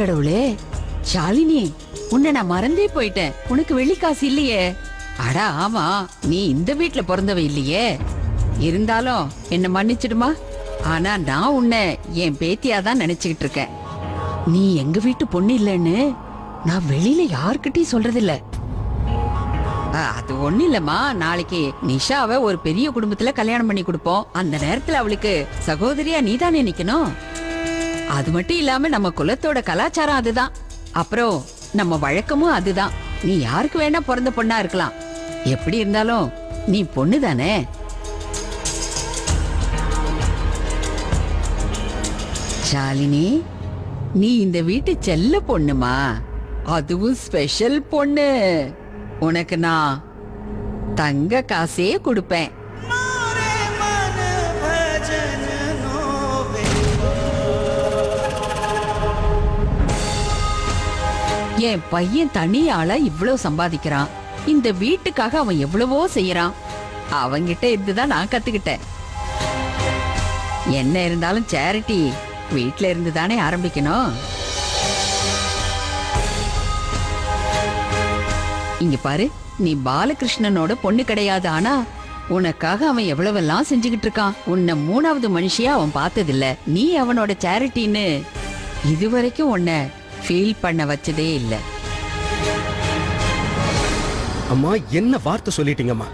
கடவுளே, ஷாலினி, உன்னை நான் மறந்தே போயிட்டேன். உனக்கு வெள்ளிக்காசு இல்லையே? அடா ஆமா, நீ இந்த வீட்ல பிறந்தவ இல்லையே. இருந்தாலும் என்ன மன்னிச்சிடுமா. ஆனா நான் உன்னை என் பேத்தியாதான் நினைச்சுக்கிட்டு இருக்கேன். நீ எங்க வீட்டு பொண்ணு இல்லைன்னு நான் வெளியில யார்கிட்டயும் சொல்றதில்ல. அது ஒண்ணு இல்லம்மா, நாளைக்கு நிஷாவை ஒரு பெரிய குடும்பத்துல கல்யாணம் பண்ணி கொடுப்போம். அந்த நேரத்துல அவளுக்கு சகோதரியா நீதானே நிக்கணும். அது மட்டும் இல்லாம நம்ம குலத்தோட கலாச்சாரம் அதுதான். அப்புறம் நம்ம வழக்கமும் அதுதான். நீ யாருக்கு வேணா பிறந்த பொண்ணா இருக்கலாம். எப்படி இருந்தாலும் நீ பொண்ணு தானே. ஷாலினி, நீ இந்த வீட்டு செல்ல பொண்ணுமா, அதுவும் ஸ்பெஷல் பொண்ணு. உனக்கு நான் தங்க காசே கொடுப்பேன். என் பையன் தனியாள இவ்வளவு சம்பாதிக்கிறான். இந்த வீட்டுக்காக அவன் எவ்வளவோ செய்யறான். அவங்கிட்ட இருந்துதான் நான் கத்துக்கிட்டேன். என்ன இருந்தாலும் சேரிட்டி வீட்ல இருந்து தானே ஆரம்பிக்கணும். இங்க பாரு, நீ பாலகிருஷ்ணனோட பொண்ணு கிடையாது. ஆனா உனக்காக அவன் எவ்வளவெல்லாம் செஞ்சுக்கிட்டு இருக்கான். உன்னை 3வது மனுஷியா அவன் பார்த்ததில்ல. நீ அவனோட சேரிட்டின்னு இதுவரைக்கும் உன்னை ஃபீல் பண்ண வச்சதே இல்ல. அம்மா, என்ன வார்த்தை சொல்லிட்டீங்கம்மா.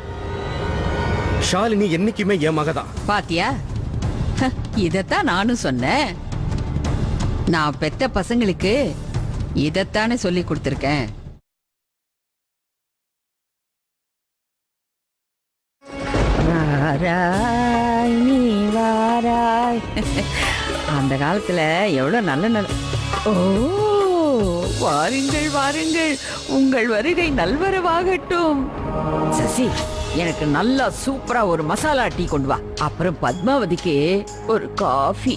ஷாலினி என்னைக்குமே என் மகதான். பாத்தியா, இதத்தான் நானும் சொன்னேன். நான் பெத்த பசங்களுக்கு இதத்தானே சொல்லி கொடுத்திருக்கேன். நீ வாராய். அந்த காலத்துல எவ்வளவு நல்ல நல்ல. ஓ, வாருங்கள் வாருங்கள், உங்கள் வருகை நல்வரவாகட்டும். சசி, எனக்கு நல்லா சூப்பரா ஒரு மசாலா டீ கொண்டு வா. அப்புறம் பத்மாவதிக்கு ஒரு காஃபி.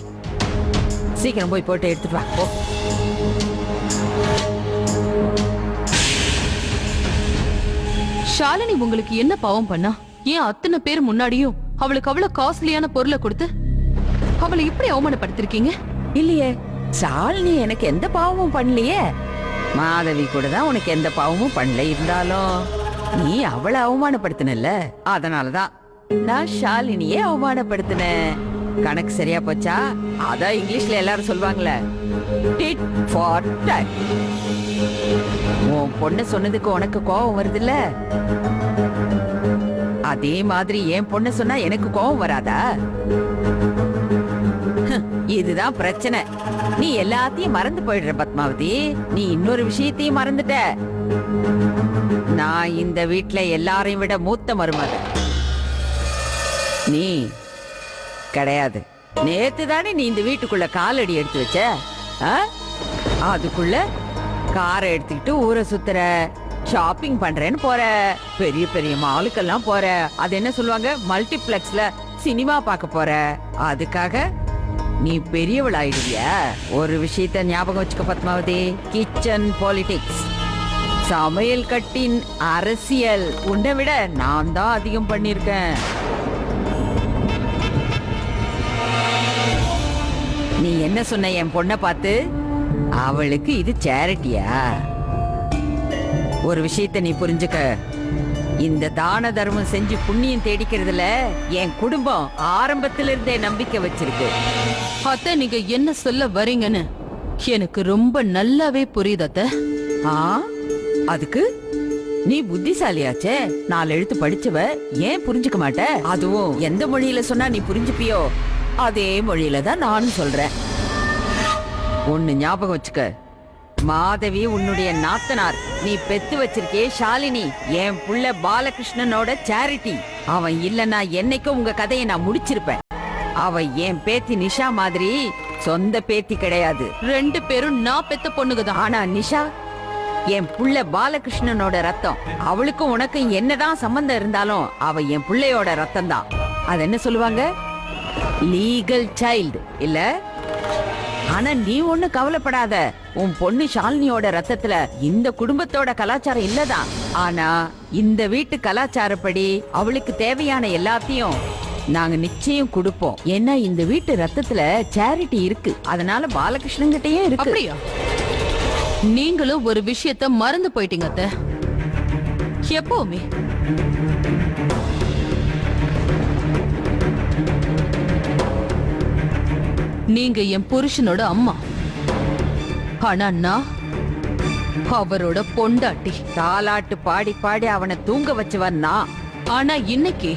சீக்கிரம் போய் போட்டு எடுத்துட்டு வா. போ. ஷாலினி உங்களுக்கு என்ன பாவம் பண்ணா? ஏன் அத்தனை பேர் முன்னாடியும் அவளுக்கு அவ்வளவு காஸ்ட்லியான பொருளை கொடுத்து அவளை இப்படி அவமானப்படுத்திருக்கீங்க? இல்லையே, ஷாலினி எனக்கு எந்த பாவமும் பண்ணலையே. மாதவி கூட தான் உனக்கு எந்த பாவமும் பண்ணல. இருந்தாலும் நீ அவளை அவமானப்படுத்தினல்ல, அதனாலதான் நான் ஷாலினியே அவமானப்படுத்தினேன். கணக்கு சரியா போச்சா? அதான் இங்கிலீஷ்ல எல்லாரும் சொல்லுவாங்களே, டிட் ஃபார் டட். உன் பொண்ணு சொன்னதுக்கு உனக்கு கோபம் வருதுல்ல, அதே மாதிரி என் பொண்ணு சொன்னா எனக்கு கோபம் வராதா? இதுதான் பிரச்சனை. நீ எல்லாத்தையும் மறந்து போயிடுற பத்மாவதி. நீ இன்னொரு விஷயத்தையும் மறந்துட்ட. நான் இந்த வீட்ல எல்லாரையும் விட மூத்த மருமக. நீ கிடையாது. நேத்து தானே நீ இந்த வீட்டுக்குள்ள காலடி எடுத்து வச்ச. அதுக்குள்ள காரை எடுத்துக்கிட்டு ஊரை சுத்துற, ஷாப்பிங் பண்றேன்னு போற, பெரிய பெரிய மாலுக்கெல்லாம் போற. அது என்ன சொல்லுவாங்க, மல்டிப்ளெக்ஸ்ல சினிமா பார்க்க போற. அதுக்காக நீ பெரியவள் ஆயிடுவியா? ஒரு விஷயத்த ஞாபகம் வச்சுக்க பத்மாவதி, கிச்சன் பாலிடிக்ஸ், சமையல் கட்டின் அரசியல் உன்னை விட நான் தான் அதிகம் பண்ணிருக்கேன். நீ என்ன சொன்ன என் பொண்ணை பார்த்து? அவளுக்கு இது சேரிட்டியா? ஒரு விஷயத்த நீ புரிஞ்சுக்க. இந்த தான தர்மம் செஞ்சு புண்ணியம் தேடிக்கிறதுல என் குடும்பம் ஆரம்பத்தில இருந்தே நம்பிக்கை வச்சிருக்கு. அத்தை, நீங்க என்ன சொல்ல வரீங்கன்னு எனக்கு ரொம்ப நல்லாவே புரியுது அத்தை. அதுக்கு நீ புத்திசாலியாச்சே, 4 எழுத்து படிச்சவ, ஏன் புரிஞ்சுக்க மாட்ட? அதுவும் எந்த மொழியில சொன்னா நீ புரிஞ்சுப்பியோ அதே மொழியில தான் நானும் சொல்றேன். ஒண்ணு ஞாபகம் வச்சுக்க, மாதவி உன்னுடைய நாத்தனார். நீ பெத்து வச்சிருக்கே ஷாலினி என் புள்ள பாலகிருஷ்ணனோட சேரிட்டி. அவன் இல்லன்னா என்னைக்கும் உங்க கதையை நான் முடிச்சிருப்பேன். அவ என் பேத்தி நிஷா மாதிரி சொந்த பேத்தி கிடையாது. 2 பேரும் நான் பெத்த பொண்ணுங்கதான். ஆனா நிஷா என் புள்ள பாலகிருஷ்ணனோட ரத்தம். அவளுக்கும் உனக்கும் என்னதான் சம்பந்தம் இருந்தாலும் அவ என் புள்ளையோட ரத்தம் தான். அது என்ன சொல்லுவாங்க, லீகல் சைல்டு இல்ல? ஆனா நீ ஒண்ணு கவலைப்படாத, உன் பொண்ணு ஷாலினியோட ரத்தத்துல இந்த குடும்பத்தோட கலாச்சாரம் இல்லதான். ஆனா இந்த வீட்டு கலாச்சாரப்படி அவளுக்கு தேவையான எல்லாத்தையும் நாங்க நிச்சயம் கொடுப்போம். ஏன்னா இந்த வீட்டு ரத்தத்துல சேரிட்டி இருக்கு. அதனால பாலகிருஷ்ணன் கிட்டயே இருக்கு. அப்படியா? நீங்களும் ஒரு விஷயத்த மறந்து போயிட்டீங்க அத்தை. எப்பவுமே நீங்க என் புருஷனோட அம்மா, ஆனா நான் அவரோட பொண்டாட்டி. தாலாட்டு பாடி பாடி அவனை தூங்க வச்சவன் நான். ஆனா இன்னைக்கு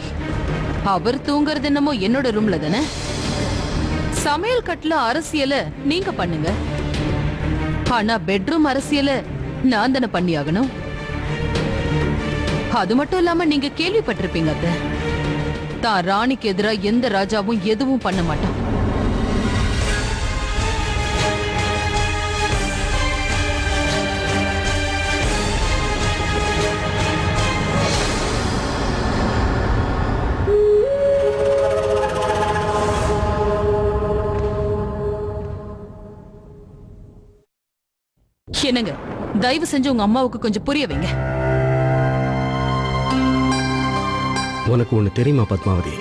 அவர் தூங்குறது என்னமோ என்னோட ரூம்ல தானே. சமையல் கட்டுல அரசியல நீங்க பண்ணுங்க, ஆனா பெட்ரூம் அரசியல நான் தானே பண்ணியாகணும். அது மட்டும் இல்லாம நீங்க கேள்விப்பட்டிருப்பீங்க அத்தை, தான் ராணிக்கு எதிரா எந்த ராஜாவும் எதுவும் பண்ண மாட்டான். என்னங்க, தயவு செஞ்சு உங்க அம்மாவுக்கு கொஞ்சம் புரிய வைங்க. உனக்கு ஒண்ணு தெரியுமா பத்மாவதி,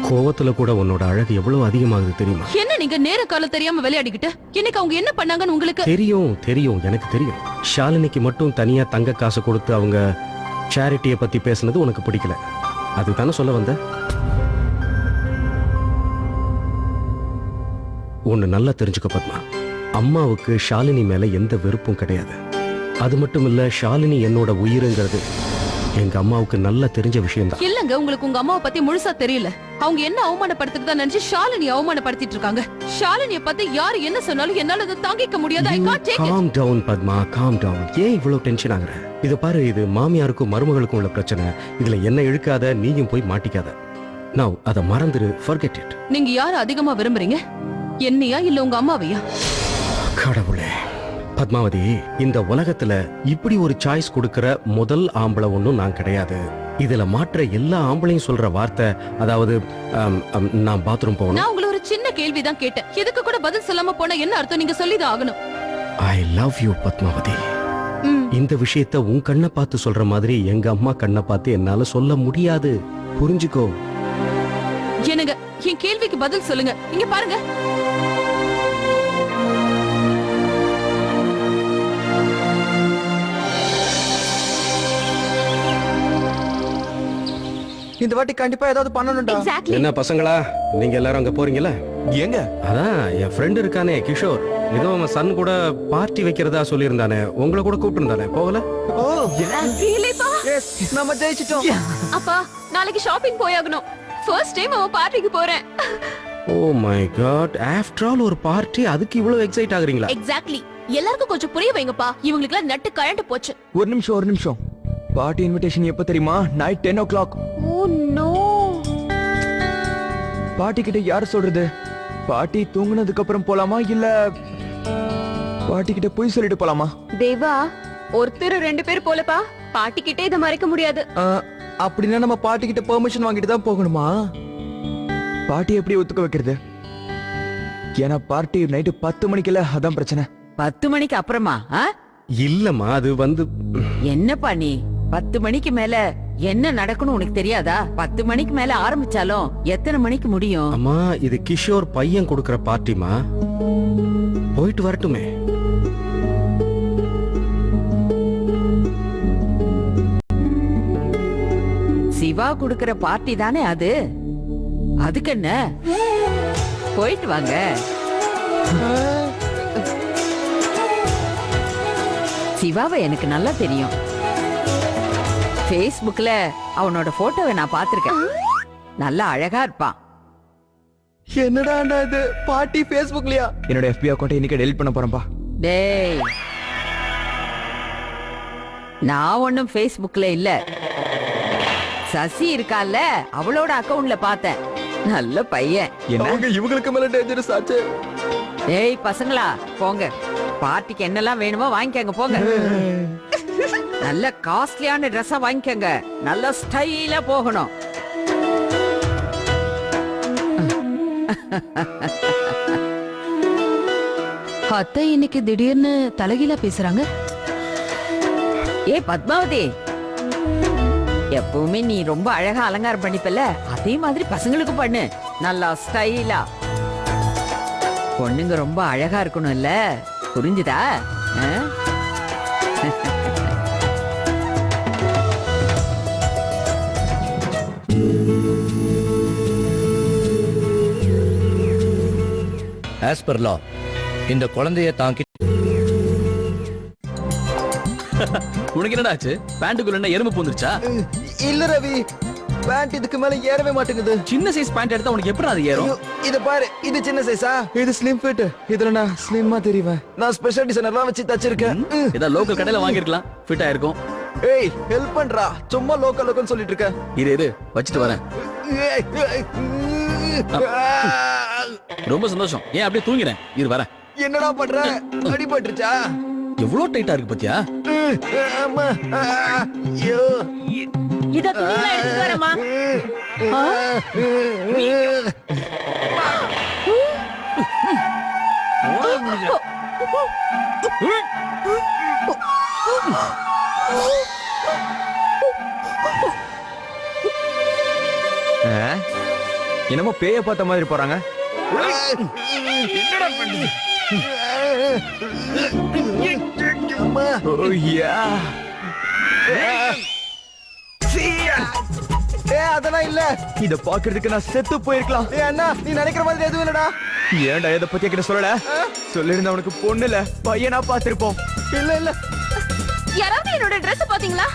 கோவத்துல கூட உன்னோட அழகு எவ்வளவு அதிகமாகுது தெரியுமா? என்ன நீங்க நேர காலம் தெரியாம விளையாடிக்கிட்டு இன்னைக்கு அவங்க என்ன பண்ணாங்கன்னு உங்களுக்கு தெரியும் தெரியும், எனக்கு தெரியும். ஷாலினிக்கு மட்டும் தனியா தங்க காசு கொடுத்து அவங்க சேரிட்டியை பத்தி பேசுனது உனக்கு பிடிக்கல, அதுதானே சொல்ல வந்த? ஒன்னு நல்லா தெரிஞ்சுக்க பத்மா, அம்மாவுக்கு ஷாலினி மேல எந்த வெறுப்பும் கிடையாது. அது மட்டும் இல்ல, ஷாலினி என்னோட உயிருங்கிறது எங்க அம்மாவுக்கு நல்லா தெரிஞ்ச விஷயம்தான். இல்லங்க, உங்களுக்கு உங்க அம்மாவை பத்தி முழுசா தெரியல. அவங்க என்ன அவமானப்படுத்துறதா நினைச்சு ஷாலினி அவமானப்படுத்திட்டு இருக்காங்க. ஷாலினிய பத்தி யாரு என்ன சொன்னாலும் என்னால அதை தாங்கிக்க முடியாது. I can't take it. Calm down Padma, calm down. ஏன் இவ்வளவு டென்ஷன் ஆகுற? இது பாரு, இது மாமியாருக்கும் மருமகளுக்கும் உள்ள பிரச்சனை. இதுல என்ன இழுக்காத, நீயும் போய் மாட்டிக்காத. Now அத மறந்துரு, forget it. நீங்க யார அதிகமா விரும்புறீங்க, என்னையா இல்ல உங்க அம்மாவையா? கடவுளே பத்மாவதி, இந்த உலகத்துல இப்படி ஒரு சாய்ஸ் கொடுக்கிற முதல் ஆம்பளை ஒண்ணும் நான் கிடையாது. இதுல மாற்ற எல்லா ஆம்பளையும் சொல்ற வார்த்தை, அதாவது நான் பாத்ரூம் போகணும். நான் உங்களை ஒரு சின்ன கேள்விதான் கேட்டேன், எதுக்கு கூட பதில் சொல்லாம போனா என்ன அர்த்தம்? நீங்க சொல்லிதான் ஆகணும். I love you Padmavathi. இந்த விஷயத்த உன் கண்ணை பார்த்து சொல்ற மாதிரி எங்க அம்மா கண்ணை பார்த்து என்னால சொல்ல முடியாது, புரிஞ்சுக்கோ. என்னங்க, என் கேள்விக்கு பதில் சொல்லுங்க. இங்க பாருங்க, இந்த வாட்டி கண்டிப்பா ஏதாவது பண்ணணும்டா. என்ன பசங்களா, நீங்க எல்லாரும் அங்க போறீங்கல்ல? எங்க? அதான் என் ஃப்ரெண்ட் இருக்கானே கிஷோர், ஏதோ அவன் சன் கூட பார்ட்டி வைக்கிறதா சொல்லியிருந்தானே, உங்களை கூட கூப்பிட்டு இருந்தானே, போகல? ஓ எஸ், நம்ம ஜெயிச்சிட்டோம். அப்பா நாளைக்கு ஷாப்பிங் போயாகணும். ஃபர்ஸ்ட் டைம் அவ பார்ட்டிக்கு போறேன். Oh my God, after all ஒரு பார்ட்டி, அதுக்கு இவ்வளவு எக்ஸைட் ஆகுறீங்களா? எக்ஸாக்ட்லி, எல்லாருக்கும் கொஞ்சம் புரிய வைங்கப்பா. இவங்களுக்குலாம் நட்டு கழண்டு போச்சு. ஒரு நிமிஷம். பார்ட்டி இன்விடேஷன் எப்ப தெரியுமா? Night 10 o'clock. Oh no. Party கிட்ட யார் சொல்றது? பார்ட்டி தூங்குனதுக்கு அப்புறம் போலாமா, இல்ல பார்ட்டி கிட்ட போய் சொல்லிட்டு போலாமா? தேவா, ஒருத்தர் 2 பேர் போலப்பா. பாட்டி கிட்டே இதை மறைக்க முடியாது. அப்படின்னா நம்ம பார்ட்டி கிட்ட பெர்மிஷன் வாங்கிட்டு தான் போகணுமா? பார்ட்டி எப்படி ஒத்துக்க வைக்கிறது? ஏன்னா பார்ட்டி நைட்டு 10 மணிக்குல, அதான் பிரச்சனை. 10 மணிக்கு அப்புறமா? இல்லம்மா, அது வந்து என்னப்பா நீ 10 மணிக்கு மேல என்ன நடக்கணும் உனக்கு தெரியாதா? 10 மணிக்கு மேல ஆரம்பிச்சாலும் எத்தனை மணிக்கு முடியும்? அம்மா, இது கிஷோர் பையன் கொடுக்கற பார்ட்டிமா, போயிட்டு வரட்டுமே. சிவா கொடுக்கற பார்ட்டி தானே அது, அதுக்கு என்ன, போயிட்டு வாங்க. சிவாவை எனக்கு நல்லா தெரியும். Facebookல அவனோட போட்டோவை நான் பார்த்திருக்கேன். நல்லா அழகா இருப்பான். என்னடா இது பார்ட்டி Facebookலயா? என்னோட FB அக்கவுண்ட் இன்னைக்கு டெலீட் பண்ண போறேன்பா. டேய், நான் ஒண்ணும் Facebookல இல்ல, சசி இருக்கால அவளோட அக்கவுண்ட்ல பார்த்தேன். நல்ல பையன். என்ன இவங்களுக்கு மேல டேஞ்சரஸ் ஆச்சு? டேய் பசங்களா, போங்க, பார்ட்டிக்கு என்னெல்லாம் வேணுமோ வாங்கிக்கங்க போங்க. நல்ல காஸ்ட்லியான ட்ரெஸ்ஸா வாங்கிக்கங்க, நல்ல ஸ்டைலா போகணும். அத்தை இன்னைக்கு திடீர்னு தலைகீழா பேசுறாங்க. ஏ பத்மாவதி, எப்பவுமே நீ ரொம்ப அழகா அலங்காரம் பண்ணிப்பல, அதே மாதிரி பசங்களுக்கு பண்ணு, நல்லா ஸ்டைலா. பொண்ணுங்க ரொம்ப அழகா இருக்கணும்ல, புரிஞ்சுதா? ஆஸ் பர் லா இந்த குழந்தைய தாங்கி உனக்கு என்னடா ஆச்சு? பேண்ட்டுக்குள்ள என்ன எறும்பு பூந்துருச்சா? இல்ல ரவி, பேண்ட் இதுக்கு மேல ஏறவே மாட்டேங்குது. சின்ன சைஸ் பேண்ட் எடுத்தா உனக்கு எப்படி அது ஏறும்? ஐயோ, இத பாரு, இது சின்ன சைஸா? இது ஸ்லிம் ஃபிட். இதுல நான் ஸ்லிம்மா தெரிவேன். நான் ஸ்பெஷல் டிசைனர்லாம் வச்சு தச்சிருக்கேன். ஏதா லோக்கல் கடையில வாங்கிருக்கலாம், ஃபிட் ஆயிருக்கும். ஏய், ஹெல்ப் பண்றா. சும்மா லோக்கல் லோக்கல்னு சொல்லிட்டு இருக்க. இரு வச்சிட்டு வரேன். ரொம்ப சந்தோஷம். ஏன் அப்படியே தூங்கிறேன்? இரு வரேன். என்னடா பண்ற? அடிபட்டுருச்சா? எவ்வளவு டைட்டா இருக்கு பாத்தியா? அம்மா, ஐயோ. இத துணியில எடுத்து வரமா? என்னமோ பேய பார்த்த மாதிரி போறாங்க. அம்மா. ஓ யா. அதெல்லாம் இல்ல. இத பாக்குறதுக்கு நான் செத்து போயிருக்கலாம். அண்ணா, நீ நினைக்கிற மாதிரி எதுவும் இல்லடா. ஏன்டா இத பத்தி கிட்ட சொல்லல? சொல்லிருந்தா உனக்கு பொண்ணு இல்ல பையனா பாத்திருப்போம். இல்ல யாராவது என்னோட Dress பாத்தீங்களா?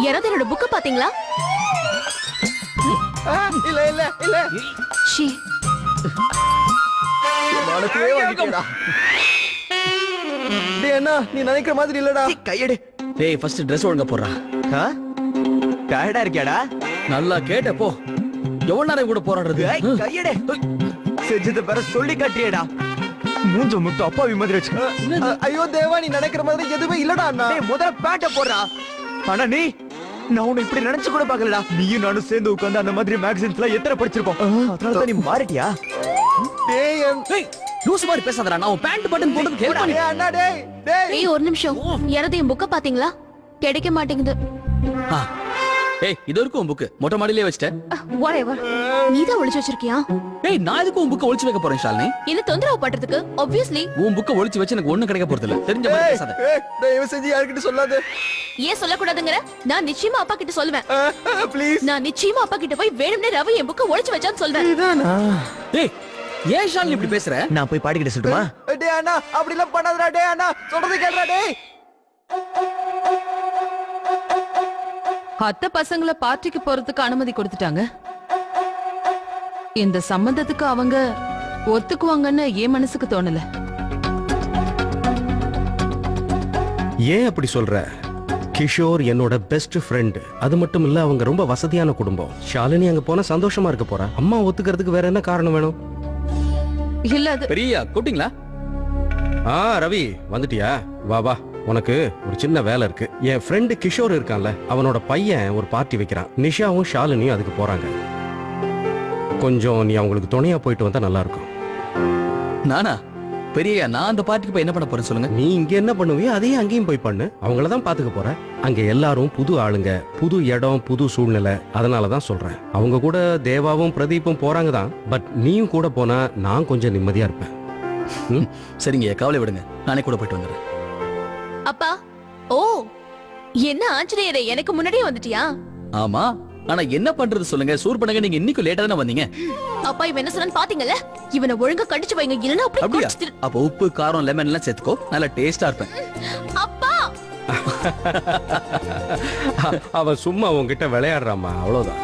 யாராவது என்னோட புக்க பாத்தீங்களா? இல்ல ஷீ, மானத்தையே வாங்கிட்டேடா. டேய் அண்ணா, நீ நினைக்கிற மாதிரி இல்லடா. கையெடு. டேய் ஃபர்ஸ்ட் Dress ஒழுங்கா போடுறா. டயர்டா இருக்கியாடா? நல்லா கேட்ட போ. எவ்வளவு நேரம் கூட போராடுறது? கையெடு. செஞ்சத வேற சொல்லி காட்டியேடா. மூஞ்ச முட்டு அப்பாவி மாதிரி வச்சு. ஐயோ தேவா, நீ நினைக்கிற மாதிரி எதுவுமே இல்லடா அண்ணா. டேய் முதல்ல பேண்ட போடுறா. ஆனா நான் உன்னை இப்படி நினைச்சு கூட பார்க்கலடா. நீயும் நானும் சேர்ந்து உட்கார்ந்து அந்த மாதிரி மேகசின்ஸ்ல எத்தனை படிச்சிருப்போம். அதனால தான் நீ மாறிட்டியா? டேய் லூசு மாதிரி பேசாதடா. நான் பேண்ட் பட்டன் போட்டு ஹெல்ப் பண்ணி. அண்ணா டேய் ஏய் ஒரு நிமிஷம். யாராவது என் புக்க பாத்தீங்களா? கிடைக்க மாட்டேங்குது. ஏய் இது வரைக்கும் உன் புக் மொட்டை மாடியிலே வச்சிட்டேன். whatever. நீ தான் ஒளிச்சு வச்சிருக்கியா? ஏய் நான் எதுக்கு உன் புக்க ஒளிச்சு வைக்க போறேன் ஷாலினி? என்ன தொந்தரவு பண்றதுக்கு? obviously. உன் புக்க ஒளிச்சு வச்சு எனக்கு ஒண்ணும் கிடைக்க போறது இல்ல. தெரிஞ்ச மாதிரி பேசாத. தயவு செஞ்சு யார்கிட்ட சொல்லாத. ஏன் சொல்லக்கூடாதுங்கற? நான் நிச்சயமா அப்பா கிட்ட சொல்லுவேன். ப்ளீஸ். நான் நிச்சயமா அப்பா கிட்ட போய் வேணும்னே ரவி என் புக்க ஒளிச்சு வச்சான்னு சொல்வேன். இதானா? ஏய் ஏன் ஷாலினி இப்படி பேசுற? நான் போய் பாடிக்கிட்ட சொல்லட்டுமா? டேய் அண்ணா, அப்படி எல்லாம் பண்ணாதடா. டேய் அண்ணா, சொல்றது கேளுடா டேய். அத்தை பசங்கள பார்ட்டிக்கு போறதுக்கு அனுமதி கொடுத்துட்டாங்க. இந்த சம்பந்தத்துக்கு அவங்க ஒத்துக்குவாங்கன்னு என் மனசுக்கு தோணல. ஏன் அப்படி சொல்ற? கிஷோர் என்னோட பெஸ்ட் ஃப்ரெண்ட். அது மட்டும் இல்ல, அவங்க ரொம்ப வசதியான குடும்பம். ஷாலினி அங்க போனா சந்தோஷமா இருக்க போறா. அம்மா ஒத்துக்கிறதுக்கு வேற என்ன காரணம் வேணும்? இல்ல அது பெரிய கூட்டிங்களா? ரவி வந்துட்டியா? வா வா, உனக்கு ஒரு சின்ன வேலை இருக்கு. என் ஃப்ரெண்டு கிஷோர் இருக்கான்ல, அவனோட பையன் ஒரு பார்ட்டி வைக்கிறான். நிஷாவும் ஷாலினியும் அதுக்கு போறாங்க. கொஞ்சம் நீ அவங்களுக்கு துணையா போயிட்டு வந்தா நல்லா இருக்கும். நானா? பெரிய நான் அந்த பார்ட்டிக்கு போய் என்ன பண்ண போறேன் சொல்லுங்க. நீ இங்க என்ன பண்ணுவியோ அதையும் அங்கேயும் போய் பண்ணு. அவங்கள தான் பாத்துக்க போற. அங்க எல்லாரும் புது ஆளுங்க, புது இடம், புது சூழ்நிலை. அதனாலதான் சொல்றேன். அவங்க கூட தேவாவும் பிரதீப்பும் போறாங்க தான். பட் நீயும் கூட போனா நான் கொஞ்சம் நிம்மதியா இருப்பேன். சரிங்க, கவலை விடுங்க. நானே கூட போயிட்டு வந்துடுறேன். அப்பா. ஓ, என்ன ஆஞ்சநேயரே, எனக்கு முன்னாடியே வந்துட்டியா? ஆமா, ஆனா என்ன பண்றது சொல்லுங்க. சூர் பண்ணுங்க. நீங்க இன்னைக்கு லேட்டா தானே வந்தீங்க. அப்பா இவன் என்ன சொன்னான்னு பாத்தீங்கல்ல? இவனை ஒழுங்கா கடிச்சு வைங்க, இல்லனா அப்படியே அப்படியா? குடிச்சிட்டு. அப்ப உப்பு காரம் லெமன் எல்லாம் சேர்த்துக்கோ. நல்லா டேஸ்டா இருப்பேன். அப்பா அவன் சும்மா உன்கிட்ட விளையாடுறாமா, அவ்வளவுதான்.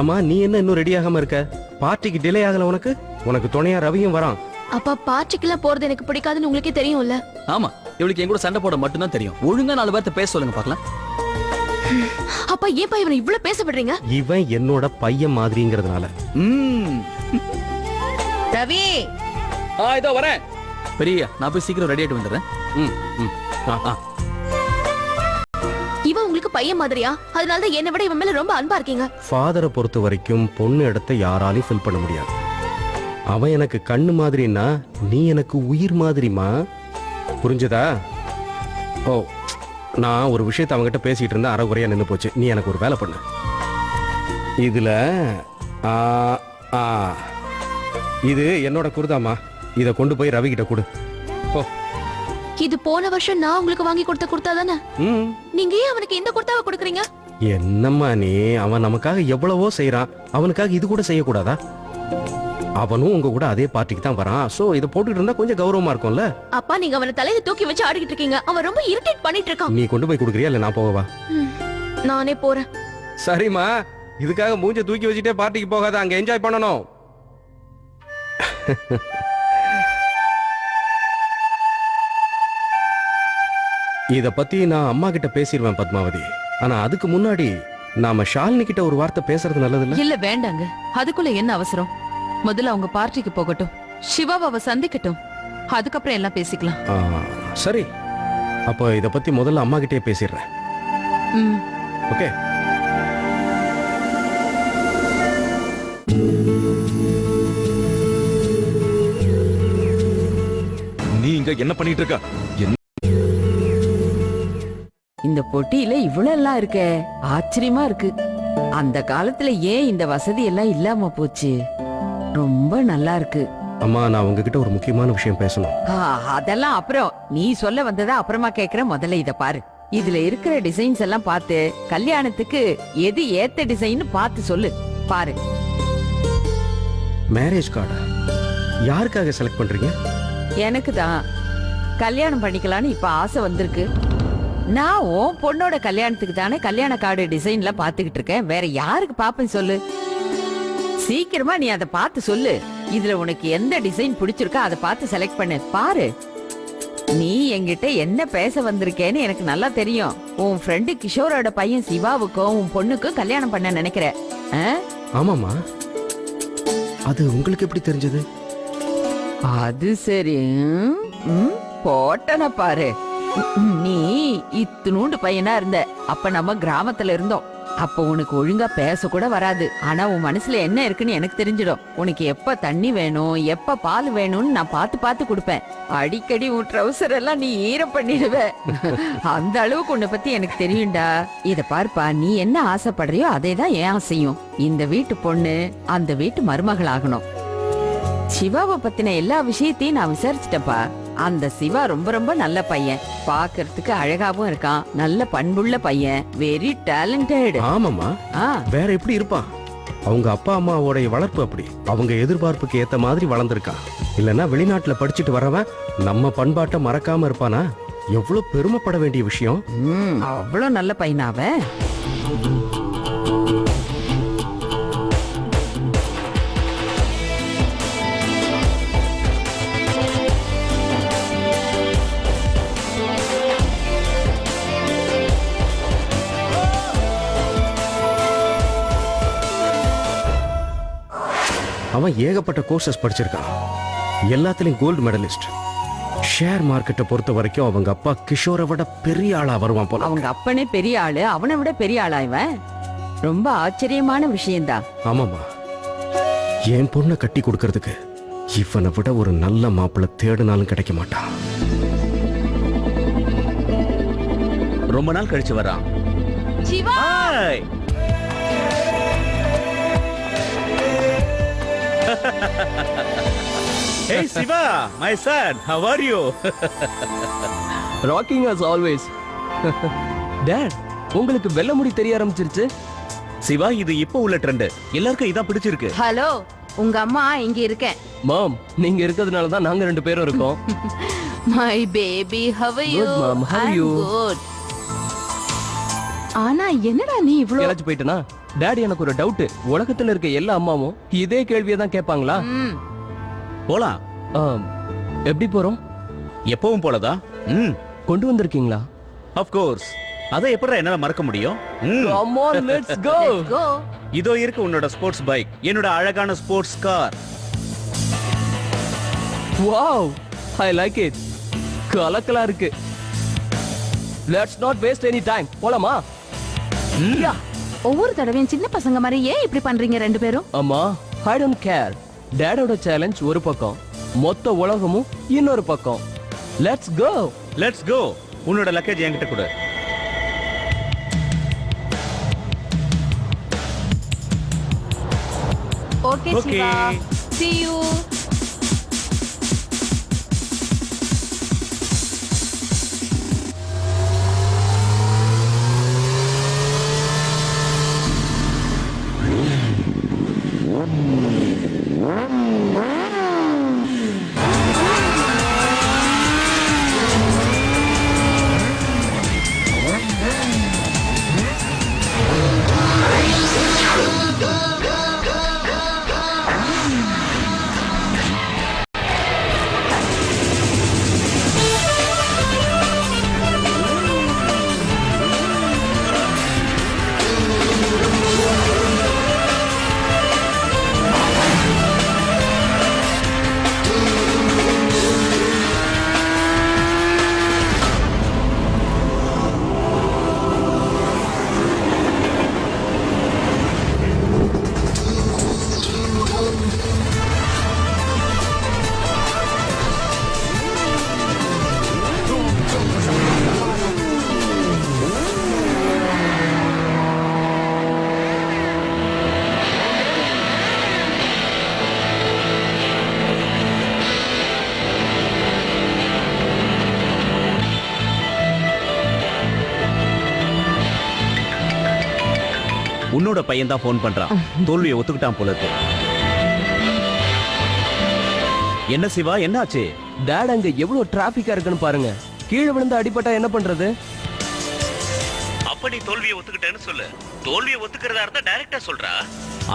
ஆமா, நீ என்ன இன்னும் ரெடி ஆகாம இருக்க? பார்ட்டிக்கு டிலே ஆகல உனக்கு? உனக்கு துணையா ரவியும் வரான். அப்பா பார்ட்டிக்கெல்லாம் போறது எனக்கு பிடிக்காதுன்னு உங்களுக்கே தெரியும்ல. ஆமா, இவளுக்கு என் கூட சண்டை போட மட்டும் தான் தெரியும். ஒழுங்கா 4 வார்த்தை பேச சொல்லுங்க பார்க்கலாம். அப்பா ஏப்பா இவனை இவ்வளவு பேச விடுறீங்க? இவன் என்னோட பையன் மாதிரிங்கிறதுனால. ரவி இதோ வரேன். பெரிய நான் போய் சீக்கிரம் ரெடி ஆயிட்டு வந்துடுறேன். இவன் உங்களுக்கு பையன் மாதிரியா? அதனாலதான் என்னை விட இவன் மேல ரொம்ப அன்பா இருக்கீங்க. ஃபாதரை பொறுத்த வரைக்கும் பொண்ணு இடத்தை யாராலையும் ஃபில் பண்ண முடியாது. அவன் எனக்கு கண்ணு மாதிரின்னா நீ எனக்கு உயிர் மாதிரிமா. புரிஞ்சதா? ஓ, நான் ஒரு விஷயத்தை அவங்ககிட்ட பேசிட்டு இருந்தா அரைகுறையா நின்று போச்சு. நீ எனக்கு ஒரு வேலை பண்ணு. இதுல இது என்னோட குருதாமா. இத கொண்டு போய் ரவி கிட்ட கொடு. போ. இது போன வருஷம் நான் உங்களுக்கு வாங்கி கொடுத்த குர்தா தானே? ம். நீங்க ஏன் அவனுக்கு இந்த குர்தாவை கொடுக்குறீங்க? என்னம்மா நீ, அவன் நமக்காக எவ்வளவோ செய்யறான், அவனுக்காக இது கூட செய்யக்கூடாதா? அவனும் உங்க கூட அதே பார்ட்டிக்கு தான் வரான். சோ இத போட்டுட்டு இருந்தா கொஞ்சம் கௌரவமா இருக்கும்ல. அப்பா நீங்க அவனை தலையில தூக்கி வச்சு ஆடிக்கிட்டு இருக்கீங்க. அவன் ரொம்ப இரிட்டேட் பண்ணிட்டு இருக்கான். நீ கொண்டு போய் கொடுக்குறியா இல்ல நான் போகவா? நானே போறேன். சரிம்மா, இதுக்காக மூஞ்ச தூக்கி வச்சுட்டே பார்ட்டிக்கு போகாத, அங்க என்ஜாய் பண்ணணும். இத பத்தி நான் அம்மா கிட்ட பேசிடுவேன் பத்மாவதி. ஆனா அதுக்கு முன்னாடி நாம ஷாலினி கிட்ட ஒரு வார்த்தை பேசுறது நல்லது இல்ல? இல்ல வேண்டாங்க, அதுக்குள்ள என்ன அவசரம்? முதல்ல அவங்க பார்ட்டிக்கு போகட்டும், சிவாவை அவ சந்திக்கட்டும், அதுக்கப்புறம் எல்லாம் பேசிக்கலாம். சரி, அப்ப இத பத்தி முதல்ல அம்மா கிட்டே பேசிடுறேன். ஓகே. நீ இங்க என்ன பண்ணிட்டு இருக்க? இந்த பொட்டியில இவ்வளவு எல்லாம் இருக்கே, ஆச்சரியமா இருக்கு. அந்த காலத்துல ஏன் இந்த வசதி எல்லாம் இல்லாம போச்சு? ரொம்ப நல்லா இருக்கு. அம்மா, நான் உங்ககிட்ட ஒரு முக்கியமான விஷயம் பேசணும். அதெல்லாம் அப்புறம், நீ சொல்ல வந்ததா அப்புறமா கேக்குறேன். முதல்ல இத பாரு. இதுல இருக்கிற டிசைன்ஸ் எல்லாம் பார்த்து கல்யாணத்துக்கு எது ஏத்த டிசைன் பார்த்து சொல்லு. பாரு. மேரேஜ் கார்டு யாருக்காக செலக்ட் பண்றீங்க? எனக்கு தான். கல்யாணம் பண்ணிக்கலான்னு இப்ப ஆசை வந்திருக்கு. நான் உன் பொண்ணோட கல்யாணத்துக்கு தானே கல்யாண கார்டு டிசைன்ல பாத்துக்கிட்டு இருக்கேன். வேற யாருக்கு பாப்பேன்னு சொல்லு. சீக்கிரமா நீ அதை பார்த்து சொல்லு. இதுல உனக்கு எந்த டிசைன் பிடிச்சிருக்கோ அதை பார்த்து செலக்ட் பண்ணு. பாரு, நீ என்கிட்ட என்ன பேச வந்திருக்கேன்னு எனக்கு நல்லா தெரியும். உன் ஃப்ரெண்டு கிஷோரோட பையன் சிவாவுக்கும் உன் பொண்ணுக்கும் கல்யாணம் பண்ண நினைக்கிற. ஆமாமா, அது உங்களுக்கு எப்படி தெரிஞ்சது? அது சரி. போட்டன பாரு. நீ இத்துணூண்டு பையனா இருந்த அப்ப நம்ம கிராமத்துல இருந்தோம். அப்ப உனக்கு ஒழுங்கா பேச கூட வராது. ஆனா உன் மனசுல என்ன இருக்குன்னு எனக்கு தெரிஞ்சிடும். உனக்கு எப்ப தண்ணி வேணும், எப்ப பால் வேணும்னு நான் பார்த்து பார்த்து கொடுப்பேன். அடிக்கடி உன் ட்ரௌசர் எல்லாம் நீ ஈரம் பண்ணிடுவ. அந்த அளவுக்கு உன்னை பத்தி எனக்கு தெரியும்டா. இத பார்ப்பா, நீ என்ன ஆசைப்படுறியோ அதே தான் என் ஆசையும். இந்த வீட்டு பொண்ணு அந்த வீட்டு மருமகள் ஆகணும். சிவாவை பத்தின எல்லா விஷயத்தையும் நான் விசாரிச்சிட்டப்பா. அந்த சிவா ரொம்ப ரொம்ப நல்ல பையன். பாக்குறதுக்கு அழகாவும் இருக்கான். நல்ல பண்புள்ள பையன். Very talented. ஆமாமா, வேற எப்படி இருப்பான்? அவங்க அப்பா அம்மாவோட வளர்ப்பு அப்படி. அவங்க எதிர்பார்ப்புக்கு ஏத்த மாதிரி வளர்ந்துருக்கான். இல்லன்னா வெளிநாட்டுல படிச்சுட்டு வரவன் நம்ம பண்பாட்டை மறக்காம இருப்பானா? எவ்வளவு பெருமைப்பட வேண்டிய விஷயம். அவ்வளவு நல்ல பையனாவ. அவன் ஏகப்பட்ட கோர்சஸ் படிச்சிருக்கான். எல்லாத்துலயும் கோல்டு மெடலிஸ்ட். ஷேர் மார்க்கெட்டை பொறுத்த வரைக்கும் அவங்க அப்பா கிஷோரை விட பெரிய ஆளா வருவான் போல. அவங்க அப்பனே பெரிய ஆளு, அவனை விட பெரிய ஆளா இவன். ரொம்ப ஆச்சரியமான விஷயம்தான். ஆமாமா, என் பொண்ணை கட்டி கொடுக்கறதுக்கு இவனை விட ஒரு நல்ல மாப்பிள்ளை தேடினாலும் கிடைக்க மாட்டான். ரொம்ப நாள் கழிச்சு வரான். Siva, Hey Siva, my son, how are you? Rocking as always. Dad, உங்களுக்கு வெள்ளை முடி தெரிய ஆரம்பிச்சிருச்சு. சிவா, இது இப்போ உள்ள ட்ரெண்ட். எல்லாருக்கும் இதான் பிடிச்சிருக்கு. ஹலோ, உங்க அம்மா இங்க இருக்கேன். மாம், நீங்க இருக்கிறதுனால தான் நாங்க ரெண்டு பேரும் இருக்கோம். My baby, how are you? Good mom, how are you? I'm good. ஆனா என்னடா நீ இவ்ளோ ஏலாச்சு போயிட்டனா? டாடி, எனக்கு ஒரு டவுட். உலகத்துல இருக்க எல்லா அம்மாவும் இதே கேள்வியை தான் கேட்பாங்களா? போலாம். எப்படி போறோம்? எப்பவும் போலதா? கொண்டு வந்திருக்கீங்களா? Of course. அதை எப்படிடா என்னால மறக்க முடியும்? Come on, let's go. go. இதோ இருக்கு உன்னோட ஸ்போர்ட்ஸ் பைக், என்னோட அழகான sports car. Wow, I like it. கலக்கலா இருக்கு. Let's not waste any time. போலாமா? ஒவ்வொரு தடவையும் சின்ன பசங்க மாதிரி ஏன் இப்படி பண்றீங்க ரெண்டு பேரும்? அம்மா, I don't care. டேடோட சேலஞ்ச் ஒரு பக்கம், மொத்த உலகமும் இன்னொரு பக்கம். Let's go. Let's go. உன்னோட லக்கேஜ் என்கிட்ட கொடு. ஓகே சிவா. See you. உன்னோட பையன் தான் போன் பண்றான். தோல்வியை ஒத்துக்கிட்டான் போல இருக்கு. என்ன சிவா, என்னாச்சு? டேட் அங்க எவ்வளவு டிராபிக்கா இருக்குன்னு பாருங்க. கீழே விழுந்து அடிபட்டா என்ன பண்றது? அப்ப நீ தோல்வியை ஒத்துக்கிட்டேன்னு சொல்லு. தோல்வியை ஒத்துக்கிறதா இருந்தா டைரக்டா சொல்றா.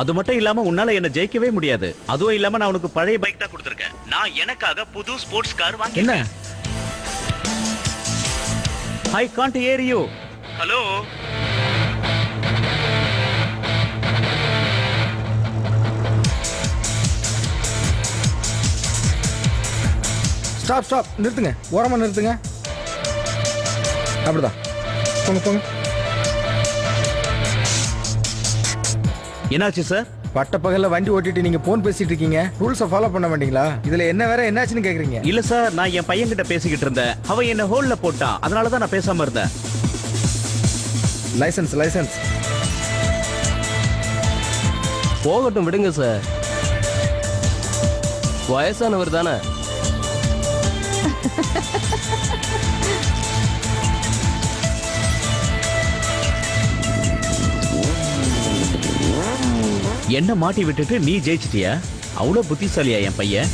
அது மட்டும் இல்லாம உன்னால என்ன ஜெயிக்கவே முடியாது. அதுவும் இல்லாம நான் உனக்கு பழைய பைக் தான் கொடுத்திருக்கேன். நான் எனக்காக புது ஸ்போர்ட்ஸ் கார் வாங்கி. என்ன? I can't hear you. Hello. Stop நிறுத்துங்க, ஓரமா நிறுத்துங்க. அப்படிதான், போங்க. என்னாச்சு சார்? பட்ட பகல்ல வண்டி ஓட்டிட்டு நீங்க போன் பேசிட்டு இருக்கீங்க. ரூல்ஸை ஃபாலோ பண்ண மாட்டீங்களா? இதுல என்ன வேற என்னாச்சுன்னு கேக்குறீங்க? இல்ல சார், நான் என் பையன் கிட்ட பேசிக்கிட்டு இருந்தேன். அவன் என்ன ஹோல்ல போட்டான். அதனால தான் நான் பேசாம இருந்தேன். லைசன்ஸ் போகட்டும், விடுங்க சார். வயசானவர் தானே. என்ன மாட்டி விட்டுட்டு நீ ஜெயிச்சிட்டியா? அவ்வளவு புத்திசாலியா என் பையன்?